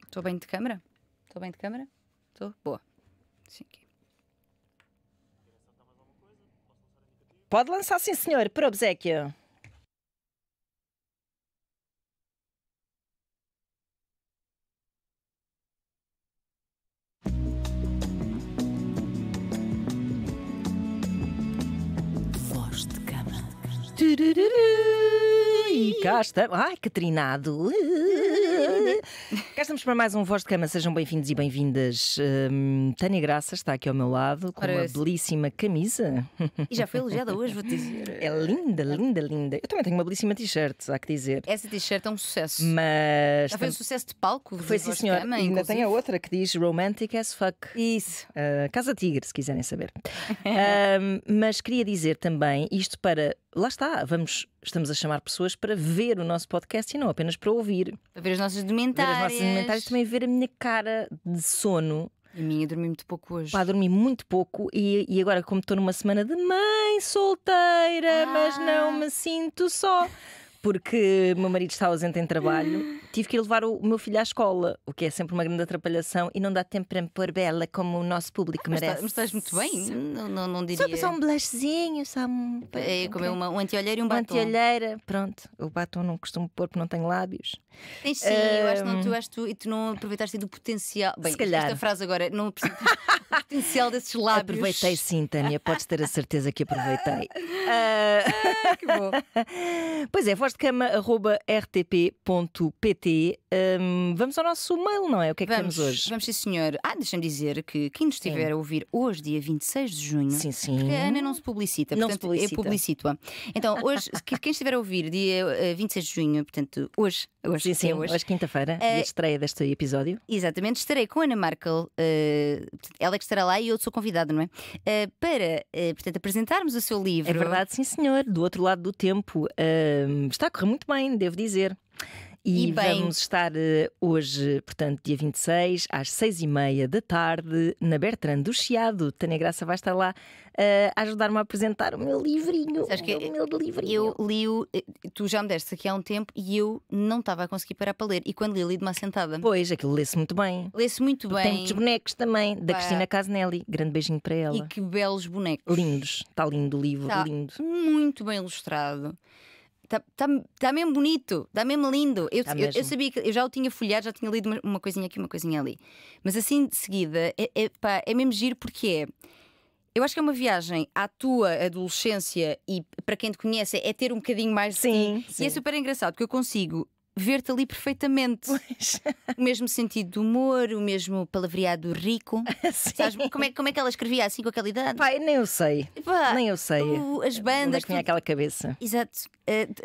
Estou bem de câmara? Estou bem de câmara? Estou? Boa. Sim, aqui. Pode lançar, sim, senhor, para obséquio. E cá estamos. Ai, que trinado! Cá estamos para mais um Voz de Cama. Sejam bem-vindos e bem-vindas. Tânia Graça está aqui ao meu lado com uma belíssima camisa. E já foi elogiada hoje, vou-te dizer. É linda, linda, linda. Eu também tenho uma belíssima t-shirt, há que dizer. Essa t-shirt é um sucesso. Mas já foi um sucesso de palco? Foi, sim, senhor. Cama, e ainda tem a outra que diz Romantic as fuck. Isso. Casa Tigre, se quiserem saber. Mas queria dizer também isto para... Lá está, estamos a chamar pessoas para ver o nosso podcast e não apenas para ouvir. Para ver as nossas documentárias. Ver as nossas documentárias, também ver a minha cara de sono. A minha, dormi muito pouco hoje. Pá, dormi muito pouco e agora, como estou numa semana de mãe solteira, mas não me sinto só. Porque o meu marido está ausente em trabalho, tive que ir levar o meu filho à escola, o que é sempre uma grande atrapalhação e não dá tempo para me pôr bela como o nosso público merece. Mas estás muito bem? Não diria. Só um blushzinho, só um... Comer um anti-olheira e um batom. Anti-olheira, pronto. O batom não costumo pôr porque não tenho lábios. Sim, eu acho que e tu não aproveitaste do potencial. Bem, se calhar. Esta frase agora, não o potencial desses lábios. Aproveitei sim, Tânia, podes ter a certeza que aproveitei. Que bom. Pois é, vozdecama@rtp.pt. Vamos ao nosso mail, não é? O que é que temos hoje? Vamos, sim, senhor. Deixa-me dizer que quem nos estiver a ouvir hoje, dia 26 de junho, sim, sim. Porque a Ana não se publicita, não portanto, se publicita. eu publicito-a. Então, hoje, quem estiver a ouvir, dia 26 de junho, portanto, hoje sim, hoje quinta-feira, dia de estreia deste episódio. Exatamente, estarei com a Ana Markel, ela é que estará lá e eu sou convidada, não é? Para, portanto, apresentarmos o seu livro. É verdade, sim, senhor, do outro lado do tempo. Está a correr muito bem, devo dizer. E vamos estar hoje, portanto, dia 26, às 6h30 da tarde, na Bertrand do Chiado. Tânia Graça vai estar lá a ajudar-me a apresentar o meu livrinho. Sabes que o meu livrinho. Eu li-o, tu já me deste aqui há um tempo e eu não estava a conseguir parar para ler. E quando li de uma assentada. Pois, aquilo lê-se muito bem. Lê-se muito bem. Tem muitos bonecos também, da Cristina Casnelli. Grande beijinho para ela. E que belos bonecos. Lindos. Está lindo o livro, lindo. Muito bem ilustrado. Está mesmo bonito, está mesmo lindo. Eu sabia que eu já o tinha folheado, já tinha lido uma coisinha aqui, uma coisinha ali. Mas assim de seguida é mesmo giro porque eu acho que é uma viagem à tua adolescência e para quem te conhece é ter um bocadinho mais de ti. Sim. E é super engraçado porque eu consigo ver-te ali perfeitamente. Pois. O mesmo sentido de humor, o mesmo palavreado rico. Sabes, como é que ela escrevia assim com aquela idade? Pai, nem eu sei. Nem eu sei. As bandas. Tinha aquela cabeça. Exato.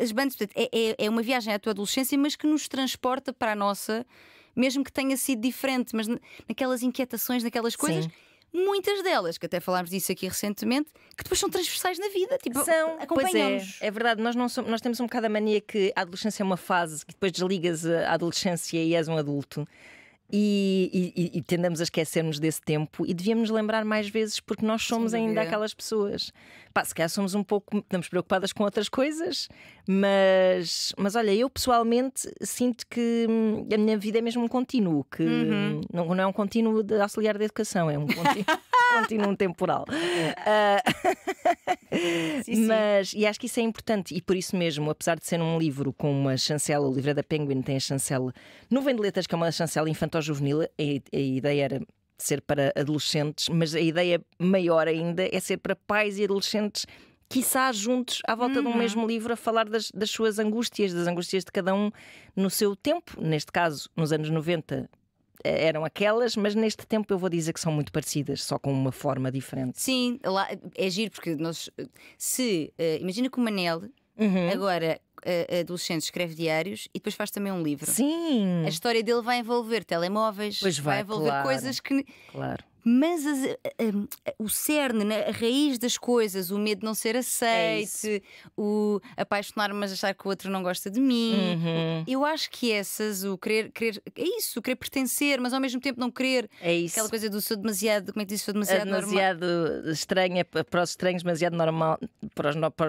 As bandas, portanto, é uma viagem à tua adolescência, mas que nos transporta para a nossa, mesmo que tenha sido diferente, mas naquelas inquietações, naquelas coisas. Sim. Muitas delas, que até falámos disso aqui recentemente, que depois são transversais na vida. Tipo, são, acompanhamos. Pois é verdade, nós temos um bocado a mania que a adolescência é uma fase que depois desligas a adolescência e és um adulto. E tendemos a esquecermos desse tempo e devíamos nos lembrar mais vezes porque nós somos ainda aquelas pessoas. Se calhar somos um pouco, estamos preocupadas com outras coisas, mas olha, eu pessoalmente sinto que a minha vida é mesmo um contínuo, que não é um contínuo de auxiliar de educação, é um contínuo temporal. Sim. E acho que isso é importante e por isso mesmo, apesar de ser um livro com uma chancela, o livro é da Penguin, tem a chancela Nuvem de Letras, que é uma chancela infantil-juvenil, a ideia era ser para adolescentes, mas a ideia maior ainda é ser para pais e adolescentes, quiçá juntos à volta de um mesmo livro, a falar das suas angústias, das angústias de cada um no seu tempo. Neste caso, nos anos 90 eram aquelas, mas neste tempo eu vou dizer que são muito parecidas, só com uma forma diferente. Sim, lá é giro porque nós, imagina que o Manel agora adolescente escreve diários e depois faz também um livro. Sim. A história dele vai envolver telemóveis, vai envolver coisas que Mas o cerne, a raiz das coisas, o medo de não ser aceite, o apaixonar-me mas achar que o outro não gosta de mim, eu acho que essas, o querer, é isso, o querer pertencer, mas ao mesmo tempo não querer, aquela coisa do sou demasiado, como é que diz, sou demasiado normal. Demasiado estranha para os estranhos, demasiado normal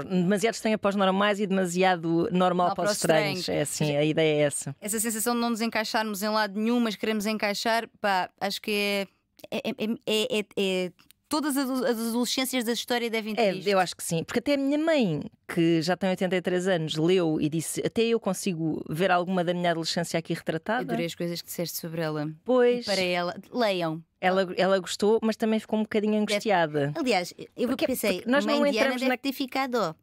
demasiado estranha para os normais e demasiado normal para os estranhos. É assim, a ideia é essa. Essa sensação de não nos encaixarmos em lado nenhum, mas queremos encaixar, pá, acho que todas as adolescências da história devem ter isto. Eu acho que sim, porque até a minha mãe, que já tem 83 anos, leu e disse: até eu consigo ver alguma da minha adolescência aqui retratada. Adorei as coisas que disseste sobre ela. Pois. E para ela, leiam. Ela gostou, mas também ficou um bocadinho angustiada. Aliás, eu pensei, nós não entramos deve ter ficado.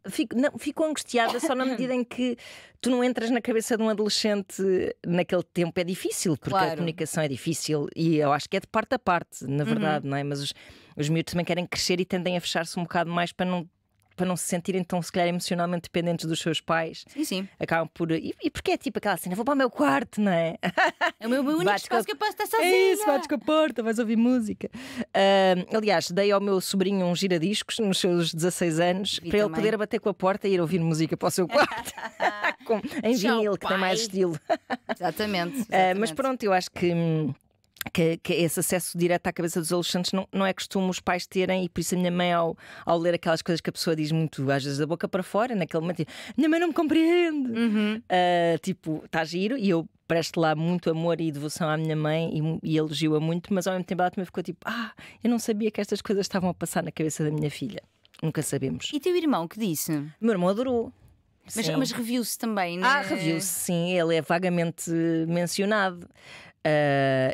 Ficou angustiada só na medida em que tu não entras na cabeça de um adolescente naquele tempo. É difícil, porque a comunicação é difícil e eu acho que é de parte a parte, na verdade, não é? Mas os miúdos também querem crescer e tendem a fechar-se um bocado mais para não se sentirem tão, se calhar, emocionalmente dependentes dos seus pais. Sim. Acabam por. E porque é tipo aquela cena: vou para o meu quarto, não é? É o meu único espaço que eu posso estar sozinha. É isso, bates com a porta, vais ouvir música. Aliás, dei ao meu sobrinho um giradiscos nos seus 16 anos para ele poder bater com a porta e ir ouvir música para o seu quarto. Em vinil, que tem mais estilo. Exatamente. Mas pronto, eu acho que esse acesso direto à cabeça dos adolescentes não é costume os pais terem, e por isso a minha mãe, ao ler aquelas coisas que a pessoa diz muito, às vezes da boca para fora, naquele momento, minha mãe não me compreende. Tipo, está giro, e eu presto lá muito amor e devoção à minha mãe e elogio-a muito, mas ao mesmo tempo ela também ficou tipo: eu não sabia que estas coisas estavam a passar na cabeça da minha filha. Nunca sabemos. E teu irmão, que disse? O meu irmão adorou. Mas reviu-se também, não é? Reviu-se, sim, ele é vagamente mencionado.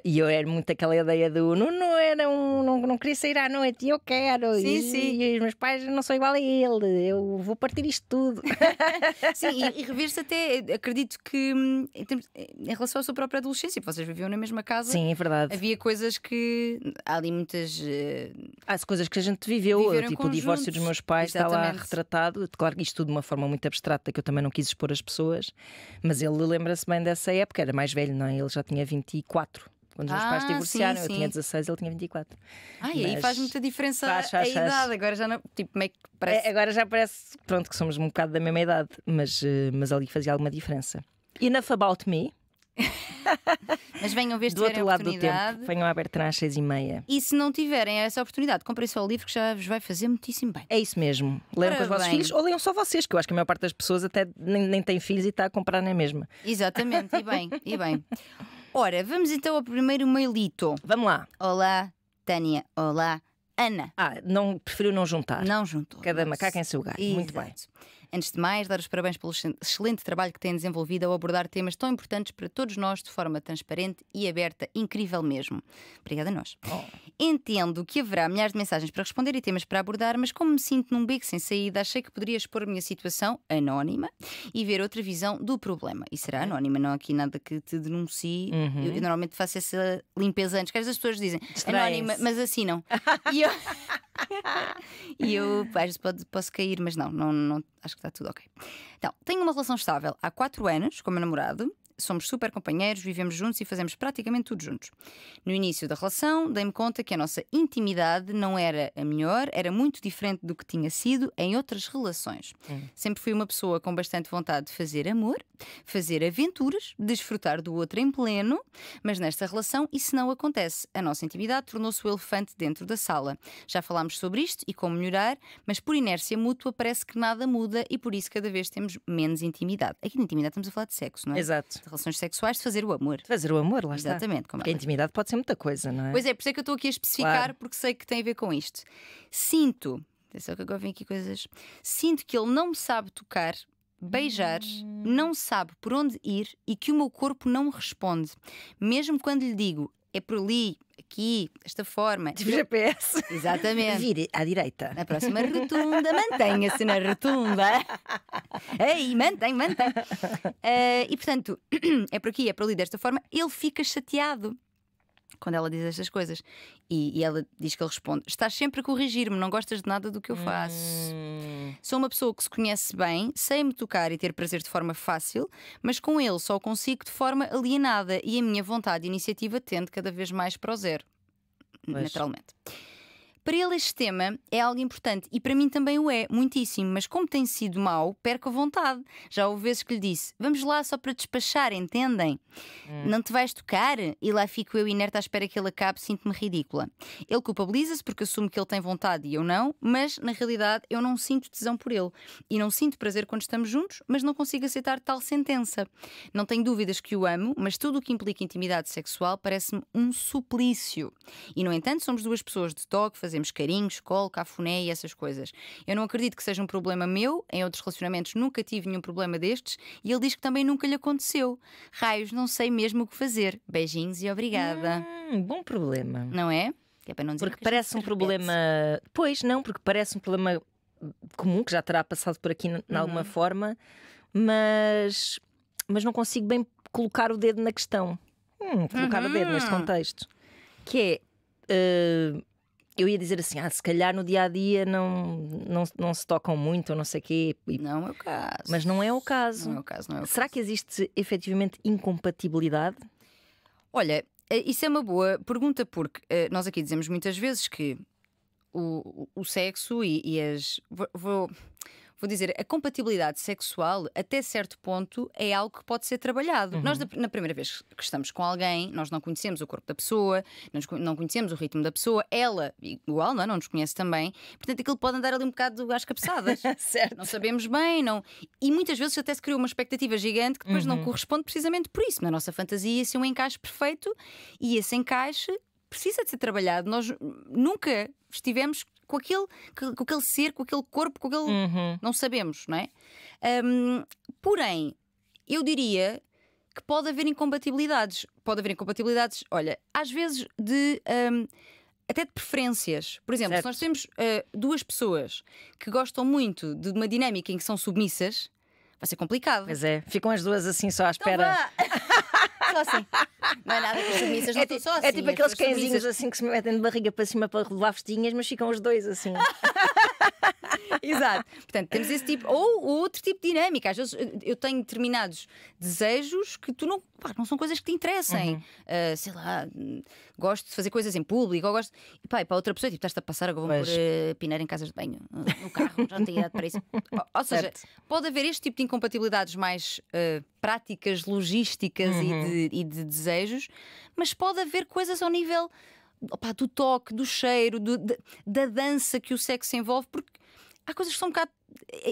E eu era muito aquela ideia do não queria sair à noite e eu quero. Sim. E os meus pais não são igual a ele, eu vou partir isto tudo. Sim, e rever-se até, acredito que em relação à sua própria adolescência, vocês viviam na mesma casa. Sim, é verdade. Havia coisas que há ali muitas. Há coisas que a gente viveu, tipo o divórcio dos meus pais. Exatamente. Está lá retratado. Claro que isto tudo de uma forma muito abstrata, que eu também não quis expor as pessoas, mas ele lembra-se bem dessa época, era mais velho, não é? Ele já tinha 24 quando os meus pais divorciaram. Sim. Eu tinha 16, ele tinha 24. E aí faz muita diferença a idade. Agora já não. Tipo, meio que parece. Agora já parece, pronto, que somos um bocado da mesma idade, mas ali fazia alguma diferença. Enough about me. Mas venham ver se do outro lado do tempo. oportunidade. Venham à Bertrand às 6h30. E se não tiverem essa oportunidade, comprem só o livro que já vos vai fazer muitíssimo bem. É isso mesmo. Leiam com os vossos filhos ou leiam só vocês, que eu acho que a maior parte das pessoas até nem tem filhos e está a comprar na mesma. Exatamente, e bem. Ora, vamos então ao primeiro mailito. Vamos lá. Olá, Tânia. Olá, Ana. Preferiu não juntar. Não juntou. Cada macaco em seu galho. Exato. Muito bem. Antes de mais, dar os parabéns pelo excelente trabalho que têm desenvolvido ao abordar temas tão importantes para todos nós de forma transparente e aberta. Incrível mesmo. Obrigada a nós. Entendo que haverá milhares de mensagens para responder e temas para abordar, mas como me sinto num beco sem saída, achei que poderia expor a minha situação anónima e ver outra visão do problema. E será anónima, não há aqui nada que te denuncie. Eu normalmente faço essa limpeza antes, que as pessoas dizem anónima, mas assinam. E eu às vezes posso cair, mas não, acho que está tudo ok. Então, tenho uma relação estável há 4 anos com o meu namorado. Somos super companheiros, vivemos juntos e fazemos praticamente tudo juntos. No início da relação, dei-me conta que a nossa intimidade não era a melhor, era muito diferente do que tinha sido em outras relações. Sempre fui uma pessoa com bastante vontade de fazer amor, fazer aventuras, desfrutar do outro em pleno, mas nesta relação isso não acontece. A nossa intimidade tornou-se o elefante dentro da sala. Já falámos sobre isto e como melhorar, mas por inércia mútua parece que nada muda e por isso cada vez temos menos intimidade. Aqui na intimidade estamos a falar de sexo, não é? Exato. Relações sexuais, de fazer o amor. Fazer o amor, lá está. Exatamente. Porque a intimidade pode ser muita coisa, não é? Pois é, por isso é que eu estou aqui a especificar, porque sei que tem a ver com isto. Sinto, atenção que agora vem aqui coisas. Sinto que ele não me sabe tocar, beijar, não sabe por onde ir e que o meu corpo não responde. Mesmo quando lhe digo, é por ali, aqui, desta forma. Tipo GPS. Exatamente. Vire à direita. Na próxima rotunda, mantenha-se na rotunda. Ei, mantém. E portanto, é por aqui, é por ali, desta forma, ele fica chateado quando ela diz estas coisas. E ela diz que ele responde: estás sempre a corrigir-me, não gostas de nada do que eu faço. Sou uma pessoa que se conhece bem, sei-me tocar e ter prazer de forma fácil, mas com ele só o consigo de forma alienada e a minha vontade e iniciativa tende cada vez mais para o zero. naturalmente. Para ele este tema é algo importante e para mim também o é, muitíssimo, mas como tem sido mau, perco a vontade. Já houve vezes que lhe disse, vamos lá só para despachar, entendem? Não te vais tocar? E lá fico eu inerte à espera que ele acabe, sinto-me ridícula. Ele culpabiliza-se porque assume que ele tem vontade e eu não, mas na realidade eu não sinto tesão por ele. E não sinto prazer quando estamos juntos, mas não consigo aceitar tal sentença. Não tenho dúvidas que o amo, mas tudo o que implica intimidade sexual parece-me um suplício. E no entanto somos duas pessoas de toque, fazemos carinhos, colo, cafuné e essas coisas. Eu não acredito que seja um problema meu, em outros relacionamentos nunca tive nenhum problema destes e ele diz que também nunca lhe aconteceu. Raios, não sei mesmo o que fazer. Beijinhos e obrigada. Bom problema. Não é? Que é para não dizer porque parece um problema. Pois não, porque parece um problema comum que já terá passado por aqui de alguma forma, mas não consigo bem colocar o dedo na questão. Colocar o dedo neste contexto. Que é. Eu ia dizer assim, se calhar no dia-a-dia não se tocam muito ou não sei o quê. Não é o caso. Mas não é o caso. Não é o caso, não é o Será caso. que existe efetivamente incompatibilidade? Olha, isso é uma boa pergunta porque nós aqui dizemos muitas vezes que o sexo e as... Vou dizer, a compatibilidade sexual, até certo ponto, é algo que pode ser trabalhado. Nós, na primeira vez que estamos com alguém, nós não conhecemos o corpo da pessoa, não conhecemos o ritmo da pessoa, ela, igual, não nos conhece também. Portanto, aquilo pode andar ali um bocado às cabeçadas. Certo. Não sabemos bem, não. E muitas vezes até se criou uma expectativa gigante que depois não corresponde precisamente por isso. Na nossa fantasia, esse é um encaixe perfeito e esse encaixe precisa de ser trabalhado. Nós nunca estivemos com aquele ser, com aquele corpo, com aquele. Não sabemos, não é? Porém, eu diria que pode haver incompatibilidades. Pode haver incompatibilidades, olha, às vezes até de preferências. Por exemplo, certo. se nós temos duas pessoas que gostam muito de uma dinâmica em que são submissas, vai ser complicado. Pois é, ficam as duas assim só à espera. Só assim. Não é nada que as submissas não estão só assim. É tipo aqueles as submissas- cãezinhos assim que se metem de barriga para cima para levar festinhas, mas ficam os dois assim. Exato. Portanto, temos esse tipo, ou outro tipo de dinâmica. Às vezes eu tenho determinados desejos que tu não são coisas que te interessem. Sei lá, gosto de fazer coisas em público, ou gosto. E para outra pessoa, tipo, estás-te a passar, agora vou-me pôr pinar em casas de banho, no carro, já não tenho idade para isso. Ou seja, Certo. pode haver este tipo de incompatibilidades mais práticas, logísticas e de desejos, mas pode haver coisas ao nível do toque, do cheiro, da dança que o sexo envolve, porque há coisas que são um bocado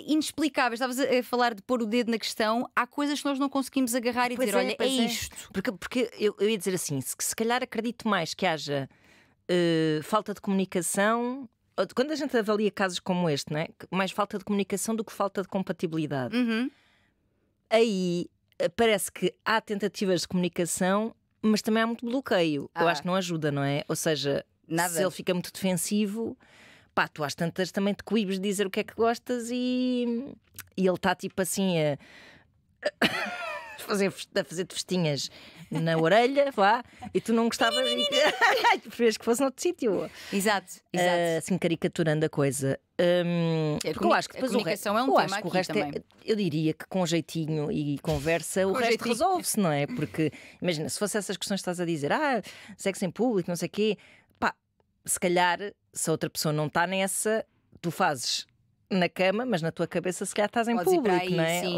inexplicáveis. Estavas a falar de pôr o dedo na questão. Há coisas que nós não conseguimos agarrar e Pois dizer, olha, é pois isto. Porque eu ia dizer assim, se calhar acredito mais que haja falta de comunicação. Quando a gente avalia casos como este, não é? Mais falta de comunicação do que falta de compatibilidade. Aí parece que há tentativas de comunicação, mas também há muito bloqueio. Eu acho que não ajuda, não é? Ou seja, Nada. se ele fica muito defensivo, tu às tantas também te coíbes de dizer o que é que gostas e ele está tipo assim a fazer-te festinhas na orelha, vá, e tu não gostavas e tu preferias que fosse noutro sítio. Exato. Assim caricaturando a coisa. Porque eu acho que depois a comunicação é um eu tema acho que o aqui resto também. eu diria que com jeitinho e conversa o resto jeitinho. resolve-se, não é? Porque imagina, se fosse essas questões que estás a dizer, sexo em público, não sei o quê, se calhar, se a outra pessoa não está nessa, tu fazes na cama, mas na tua cabeça se calhar estás em Podes ir público, para aí, não é? sim.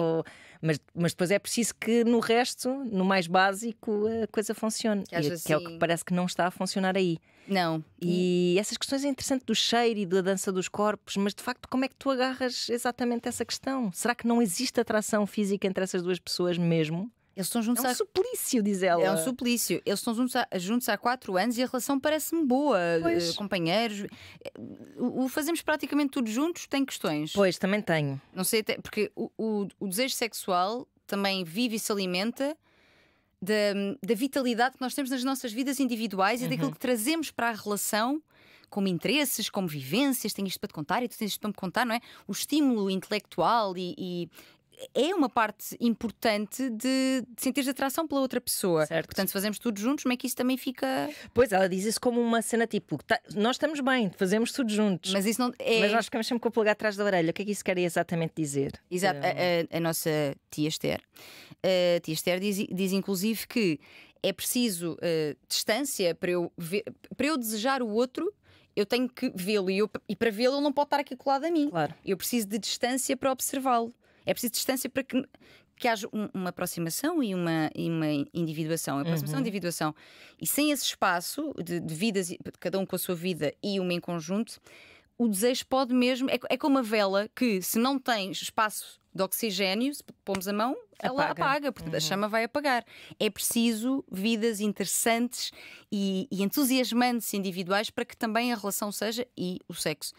Mas depois é preciso que no resto, no mais básico, a coisa funcione. Que haja Que é o que assim- parece que não está a funcionar aí. Não. E essas questões é interessante do cheiro e da dança dos corpos, mas de facto como é que tu agarras exatamente essa questão? Será que não existe atração física entre essas duas pessoas mesmo? Eles estão juntos É um suplício, diz ela. É um suplício. Eles estão juntos há 4 anos e a relação parece-me boa. Pois. Companheiros. O fazemos praticamente tudo juntos, tem questões. Pois, também tenho. Não sei, porque o desejo sexual também vive e se alimenta da vitalidade que nós temos nas nossas vidas individuais e daquilo que trazemos para a relação, como interesses, como vivências. Tenho isto para te contar e tu tens isto para me contar, não é? O estímulo intelectual e é uma parte importante de sentir atração pela outra pessoa. Certo. Portanto, se fazemos tudo juntos, como é que isso também fica. Pois, ela diz isso como uma cena tipo, nós estamos bem, fazemos tudo juntos. Mas isso não é. Mas nós ficamos sempre com o polegar atrás da orelha. O que é que isso quer exatamente dizer? Exato, a nossa tia Esther diz inclusive que é preciso distância para eu desejar o outro. Eu tenho que vê-lo e para vê-lo ele não pode estar aqui colado a mim. Claro. Eu preciso de distância para observá-lo. É preciso distância para que haja uma aproximação e uma individuação. Aproximação e individuação. E sem esse espaço de vidas, cada um com a sua vida e uma em conjunto, o desejo pode mesmo. É como uma vela que, se não tem espaço de oxigênio, se pomos a mão, ela apaga, porque a chama vai apagar. É preciso vidas interessantes e entusiasmantes individuais para que também a relação seja, e o sexo.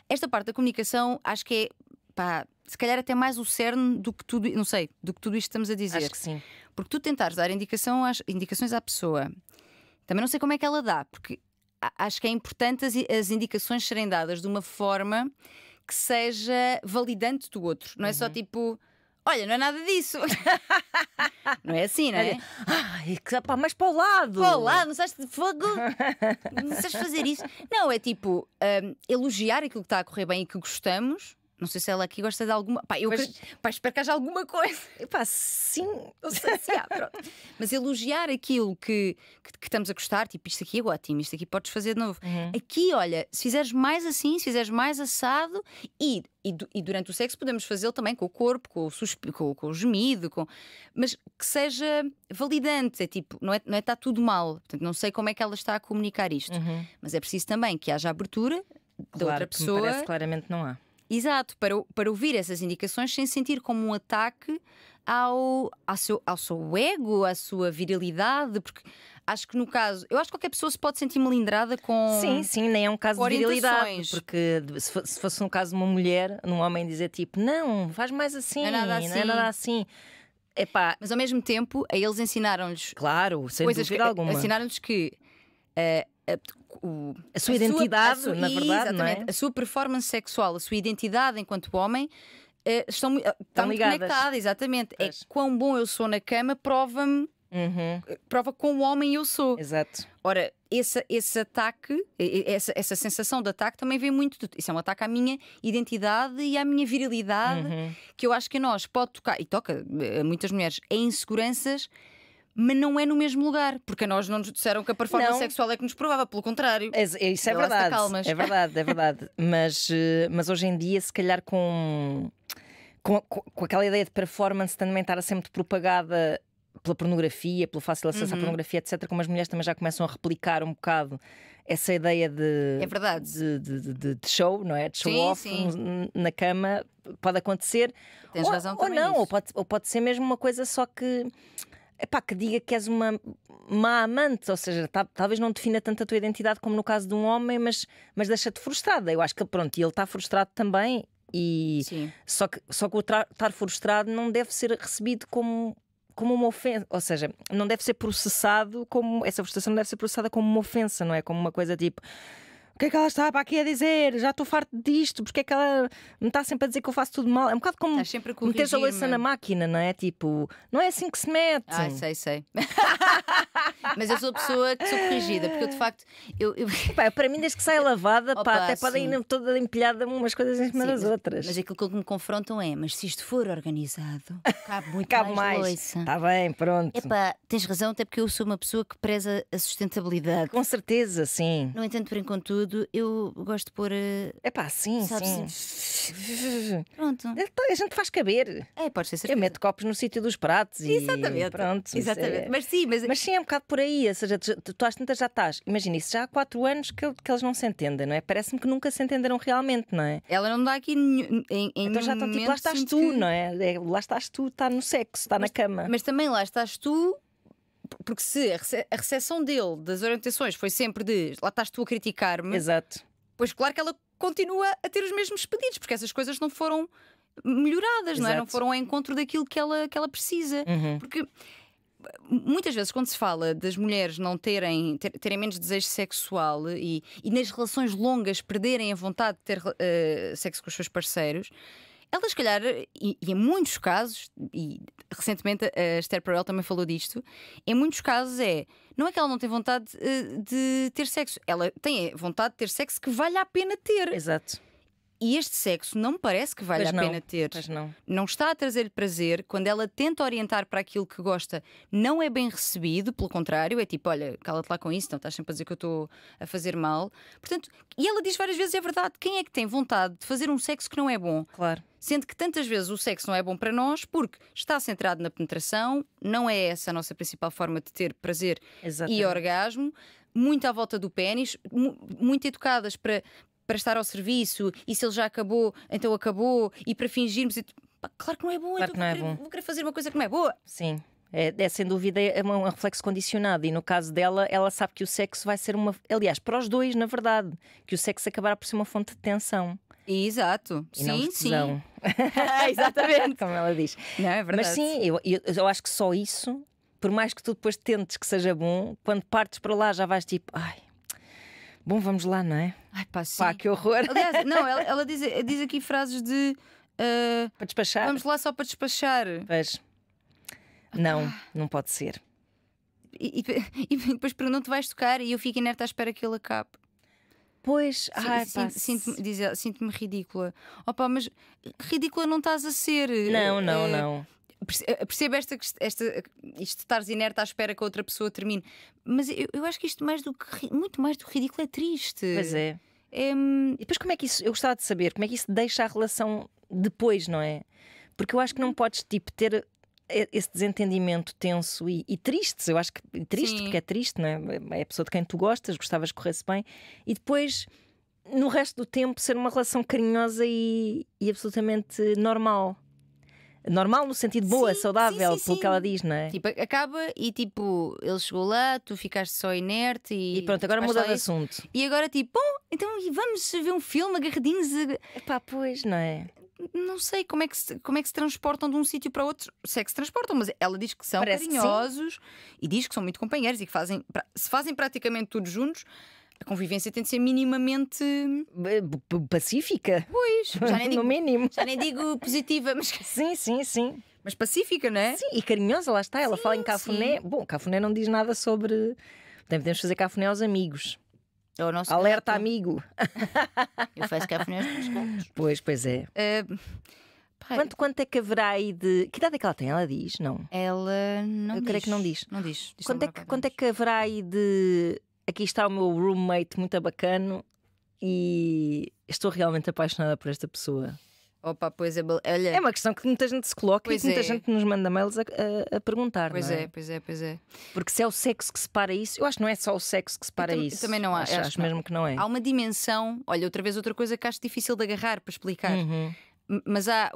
Esta parte da comunicação acho que é, se calhar até mais o cerne do que tudo, não sei, do que tudo isto estamos a dizer. Acho que sim. Porque tu tentares dar indicações à pessoa, também não sei como é que ela dá, porque acho que é importante as indicações serem dadas de uma forma que seja validante do outro. Não é só tipo, olha, não é nada disso. Não é assim, não é? Mas para o lado. Para o lado, não sabes de fogo? Não sabes fazer isso? Não, é tipo, elogiar aquilo que está a correr bem e que gostamos. Não sei se ela aqui gosta de alguma. Espero que haja alguma coisa. Sim. Não sei se há, pronto. Mas elogiar aquilo que estamos a gostar, tipo, isto aqui é ótimo, isto aqui podes fazer de novo. Aqui, olha, se fizeres mais assim, se fizeres mais assado, e durante o sexo podemos fazê-lo também com o corpo, com o suspiro, com o gemido, mas que seja validante. É tipo, não é estar tudo mal. Portanto, não sei como é que ela está a comunicar isto. Mas é preciso também que haja abertura da outra pessoa. Me parece claramente não há. Exato, para ouvir essas indicações sem sentir como um ataque ao seu ego, à sua virilidade, porque acho que no caso, eu acho que qualquer pessoa se pode sentir melindrada com. Sim, nem é um caso de virilidade, porque se fosse um caso de uma mulher, num homem dizer tipo, não, faz mais assim, não é nada assim. Epá. Mas ao mesmo tempo, a eles ensinaram-lhes, claro, sem dúvida alguma, ensinaram-lhes que a sua identidade, na verdade, exatamente, não é? A sua performance sexual, a sua identidade enquanto homem estão muito conectadas, exatamente. É quão bom eu sou na cama, prova quão homem eu sou. Exato. Ora, esse ataque, essa sensação de ataque também vem muito. Isso é um ataque à minha identidade e à minha virilidade, que eu acho que a nós pode tocar, e toca a muitas mulheres, em inseguranças. Mas não é no mesmo lugar, porque a nós não nos disseram que a performance sexual é que nos provava, pelo contrário. Isso é verdade. É verdade. Mas hoje em dia, se calhar com aquela ideia de performance também estar a ser muito propagada pela pornografia, pelo fácil acesso à pornografia, etc., como as mulheres também já começam a replicar um bocado essa ideia de, é verdade. de show, não é? De show off na cama, pode acontecer. Tens razão também. Ou não, ou pode ser mesmo uma coisa só que. Que diga que és uma má amante, ou seja, talvez não defina tanto a tua identidade como no caso de um homem, mas deixa-te frustrada. Eu acho que pronto, e ele está frustrado também, e só que o estar frustrado não deve ser recebido como uma ofensa, ou seja, não deve ser processado como essa frustração não deve ser processada como uma ofensa, não é? Como uma coisa tipo. O que é que ela está para aqui a dizer? Já estou farto disto, porque é que ela me está sempre a dizer que eu faço tudo mal? É um bocado como meteres a louça na máquina, não é? Tipo, não é assim que se mete. Sei. Mas eu sou a pessoa que sou corrigida, porque eu de facto. Para mim, desde que saia lavada, até podem ir toda empilhada umas coisas em cima das outras. Mas aquilo que me confrontam é: mas se isto for organizado, cabe muito mais louça. Está bem, pronto. Tens razão, até porque eu sou uma pessoa que preza a sustentabilidade. Com certeza, sim. No entanto, por enquanto, eu gosto de pôr. Sim. Pronto. A gente faz caber. Pode ser certeza. Eu meto copos no sítio dos pratos exatamente. E pronto. Exatamente. Mas sim, é um bocado por aí. Ou seja, tu às tantas já estás. Imagina isso, já há 4 anos que eles não se entendem, não é? Parece-me que nunca se entenderam realmente, não é? Ela não dá aqui em então já estão tipo, lá estás tu, não é? Lá estás tu, está no sexo, está na cama. Mas também lá estás tu. Porque se a recepção dele das orientações foi sempre de lá estás tu a criticar-me, exato. Pois claro que ela continua a ter os mesmos pedidos, porque essas coisas não foram melhoradas, não é? Não foram ao encontro daquilo que ela precisa. Porque muitas vezes quando se fala das mulheres não terem menos desejo sexual e nas relações longas perderem a vontade de ter sexo com os seus parceiros, elas, se calhar, e em muitos casos, e recentemente a Esther Perel também falou disto, em muitos casos não é que ela não tem vontade de ter sexo, ela tem vontade de ter sexo que vale a pena ter. Exato. E este sexo não me parece que vale a pena ter. Não está a trazer-lhe prazer. Quando ela tenta orientar para aquilo que gosta, não é bem recebido. Pelo contrário, é tipo, olha, cala-te lá com isso, não estás sempre a dizer que eu estou a fazer mal. Portanto, e ela diz várias vezes, é verdade, quem é que tem vontade de fazer um sexo que não é bom? Claro. Sendo que tantas vezes o sexo não é bom para nós porque está centrado na penetração, não é essa a nossa principal forma de ter prazer e orgasmo, muito à volta do pénis, muito educadas para estar ao serviço, e se ele já acabou, então acabou, e para fingirmos. Claro que não é bom, claro então vou querer fazer uma coisa que não é boa. Sim. Sem dúvida um reflexo condicionado, e no caso dela, ela sabe que o sexo vai ser aliás, para os dois, na verdade, que o sexo acabará por ser uma fonte de tensão. Exato, e não de tesão. Exatamente. Como ela diz. Não, é verdade. Mas sim, eu acho que só isso, por mais que tu depois tentes que seja bom, quando partes para lá já vais tipo, ai, bom, vamos lá, não é? Ai, pá, sim. Pá, que horror. Aliás, não, ela diz aqui frases de para despachar. Vamos lá só para despachar. Pois. Não pode ser. E depois perguntam-te, vais tocar, e eu fico inerte à espera que ele acabe. Pois, sinto-me ridícula. Opa, mas ridícula não estás a ser. Não. Percebo isto de estares inerte à espera que a outra pessoa termine. Mas eu acho que isto muito mais do que ridículo é triste. Pois é. E depois como é que isso, eu gostava de saber como é que isso deixa a relação depois, não é? Porque eu acho que não podes tipo ter esse desentendimento tenso e triste. Eu acho que triste, porque é triste, não é? É a pessoa de quem tu gostavas que corresse bem, e depois no resto do tempo ser uma relação carinhosa e absolutamente normal. Normal no sentido boa, saudável, pelo que ela diz, não é? Tipo, acaba e tipo, ele chegou lá, tu ficaste só inerte e pronto, agora muda de assunto. E agora tipo, bom, então vamos ver um filme agarradinhos. Epá, pois, não é? Não sei como é que se transportam de um sítio para outro. Se é que se transportam, mas ela diz que são carinhosos e diz que são muito companheiros e que se fazem praticamente tudo juntos. A convivência tem de ser minimamente pacífica. Pois, já nem digo, no mínimo. Já nem digo positiva, mas sim. Mas pacífica, não é? Sim, e carinhosa, lá está. Ela fala em cafuné. Sim. Bom, cafuné não diz nada sobre. Podemos fazer cafuné aos amigos. É o nosso alerta, gato. amigo. Eu faço cafuné aos meus gatos. Pois é. Quanto é que haverá aí de. Que idade é que ela tem? Ela diz? Não. Ela não diz. Eu creio que não diz. Não diz. Quanto é que haverá aí de. Aqui está o meu roommate muito bacano e estou realmente apaixonada por esta pessoa. Opa, pois é, olha... É uma questão que muita gente se coloca e que muita gente nos manda mails a perguntar. Pois não é? Pois é. Porque se é o sexo que separa isso, eu acho que não é só o sexo que separa isso. Também não acho. Acho mesmo que não é. Há uma dimensão, olha, outra coisa que acho difícil de agarrar para explicar, mas há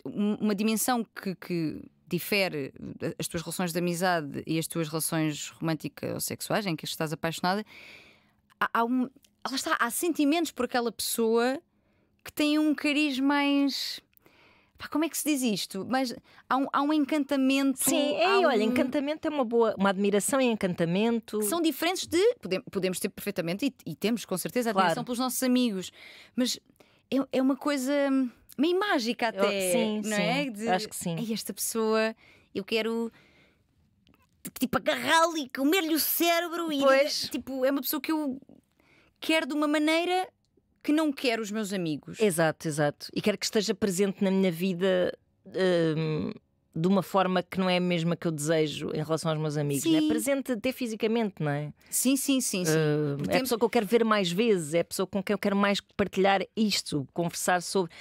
uma dimensão que difere as tuas relações de amizade e as tuas relações românticas ou sexuais em que estás apaixonada. Há sentimentos por aquela pessoa que tem um cariz mais... como é que se diz isto? Mas há um encantamento. Sim, olha, encantamento é uma admiração e encantamento. São diferentes de... Podemos ter perfeitamente, e temos com certeza, admiração pelos nossos amigos. Mas é uma coisa meio mágica até, não é? Acho que sim. Esta pessoa, eu quero... tipo, agarrá-lo e comer-lhe o cérebro. Pois. E tipo, é uma pessoa que eu quero de uma maneira... que não quero os meus amigos. Exato. E quero que esteja presente na minha vida de uma forma que não é a mesma que eu desejo em relação aos meus amigos. É presente até fisicamente, não é? Sim. É a pessoa que eu quero ver mais vezes, é a pessoa com quem eu quero mais partilhar isto, conversar sobre.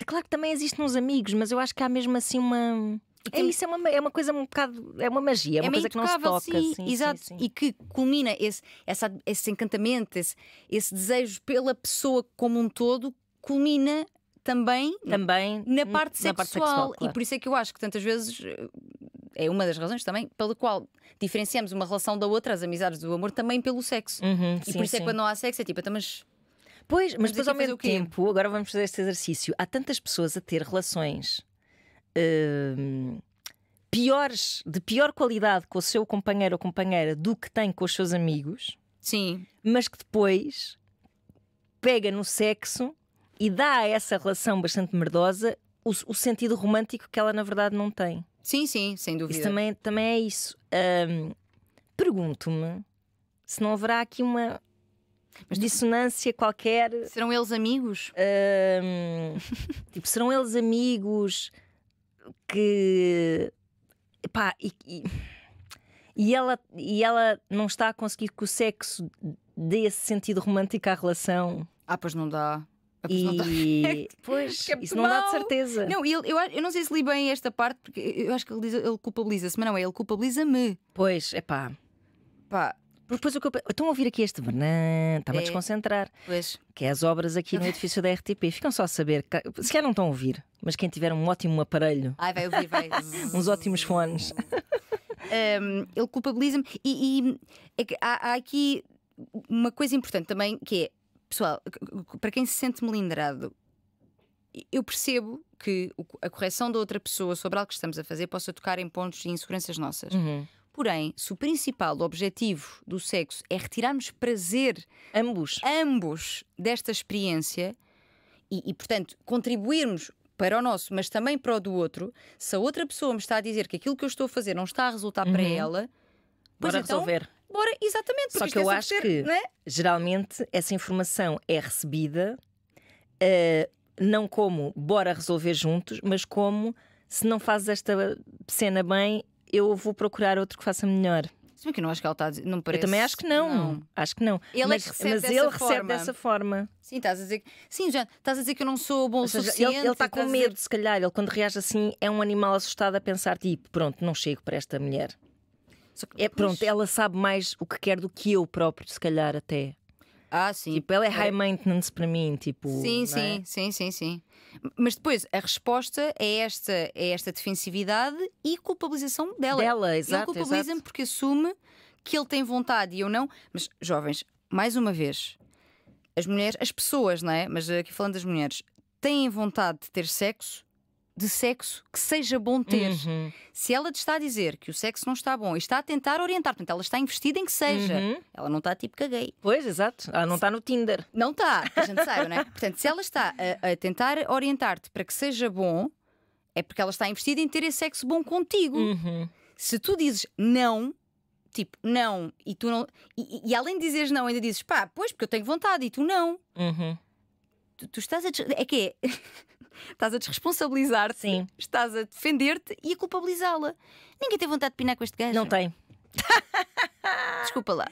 Claro que também existem uns amigos, mas eu acho que há mesmo assim uma... Isso é uma coisa um bocado. É uma magia, é uma coisa que não se toca. Sim, exato. Sim. E que culmina esse encantamento, esse desejo pela pessoa como um todo, culmina também na parte sexual. Claro. E por isso é que eu acho que tantas vezes é uma das razões também pela qual diferenciamos uma relação da outra, as amizades do amor, também pelo sexo. E por isso é que quando não há sexo é tipo, mas depois ao mesmo tempo, agora vamos fazer este exercício. Há tantas pessoas a ter relações. Piores, de pior qualidade com o seu companheiro ou companheira do que tem com os seus amigos. Sim. Mas que depois pega no sexo e dá a essa relação bastante merdosa o sentido romântico que ela na verdade não tem. Sim, sem dúvida. Isso também é isso. Pergunto-me se não haverá aqui uma Mas dissonância qualquer. Serão eles amigos? Tipo, serão eles amigos que. Pá, e ela não está a conseguir que o sexo dê esse sentido romântico à relação. Pois não dá. Pois, isso não dá de certeza. Não, eu não sei se li bem esta parte, porque eu acho que ele culpabiliza-se, mas não é, ele culpabiliza-me. Pois, é pá. Depois estão a ouvir aqui este Vernan, está-me a desconcentrar. Pois. Que é as obras aqui no edifício da RTP. Ficam só a saber, se calhar não estão a ouvir, mas quem tiver um ótimo aparelho, vai ouvir, vai. uns ótimos fones. Ele culpabiliza-me e é que há aqui uma coisa importante também, que é, pessoal, para quem se sente melindrado, eu percebo que a correção da outra pessoa sobre algo que estamos a fazer possa tocar em pontos de inseguranças nossas. Porém, se o principal objetivo do sexo é retirarmos prazer ambos desta experiência e, portanto, contribuirmos para o nosso, mas também para o do outro, se a outra pessoa me está a dizer que aquilo que eu estou a fazer não está a resultar para ela, bora resolver. Bora, exatamente. Só que eu acho que, geralmente, essa informação é recebida não como bora resolver juntos, mas como se não fazes esta cena bem, eu vou procurar outro que faça melhor. Se bem que eu não acho que ela está a dizer, não parece. Eu também acho que não. Acho que não. Ele mas ele recebe dessa forma. Sim, estás a dizer. Sim, já estás a dizer que eu não sou bom o suficiente. Ele está com medo, se calhar. Ele, quando reage assim, é um animal assustado a pensar: tipo, pronto, não chego para esta mulher. Pronto, ela sabe mais o que quer do que eu próprio, se calhar até. Sim. Tipo, ela é high maintenance para mim, tipo. Sim. Mas depois a resposta é esta defensividade e culpabilização dela. Exato. Ele culpabiliza-me porque assume que ele tem vontade e eu não. Mas, jovens, mais uma vez, as mulheres, as pessoas, não é? Mas aqui falando das mulheres, têm vontade de ter sexo, de sexo que seja bom ter. Se ela te está a dizer que o sexo não está bom e está a tentar orientar, portanto, ela está investida em que seja, ela não está tipo caguei. Pois, exato. Ela não está no Tinder. Não está, a gente sabe, não é? Portanto, se ela está a tentar orientar-te para que seja bom, é porque ela está investida em ter esse sexo bom contigo. Se tu dizes não, tipo, não, e tu não. E além de dizeres não, ainda dizes pois, porque eu tenho vontade, e tu não. Tu estás a. É que é. Estás a desresponsabilizar-te, sim. Estás a defender-te e a culpabilizá-la. Ninguém tem vontade de pinar com este gajo. Não tem. Desculpa lá.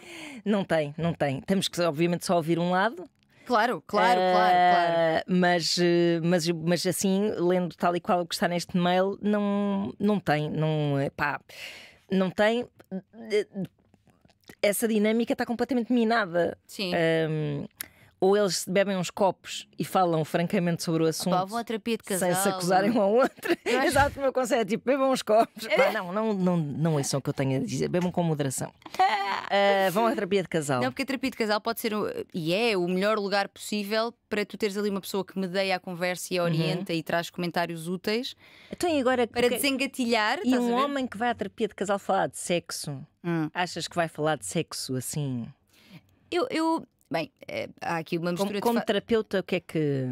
Não tem. Temos que, obviamente, só ouvir um lado. Claro. Mas assim, lendo tal e qual o que está neste mail, não tem. Não tem. Essa dinâmica está completamente minada. Sim. Ou eles bebem uns copos e falam francamente sobre o assunto, vão a terapia de casal, sem se acusarem um ao outro. Exato, o meu conselho é tipo, bebam uns copos. Não é só o que eu tenho a dizer, bebam com moderação. Vão à terapia de casal. Não, porque a terapia de casal pode ser o melhor lugar possível para tu teres ali uma pessoa que medeia a conversa e a orienta e traz comentários úteis. Então, e agora, para desengatilhar. E um homem que vai à terapia de casal falar de sexo, achas que vai falar de sexo assim? Bem, há aqui uma mistura como terapeuta, o que é que...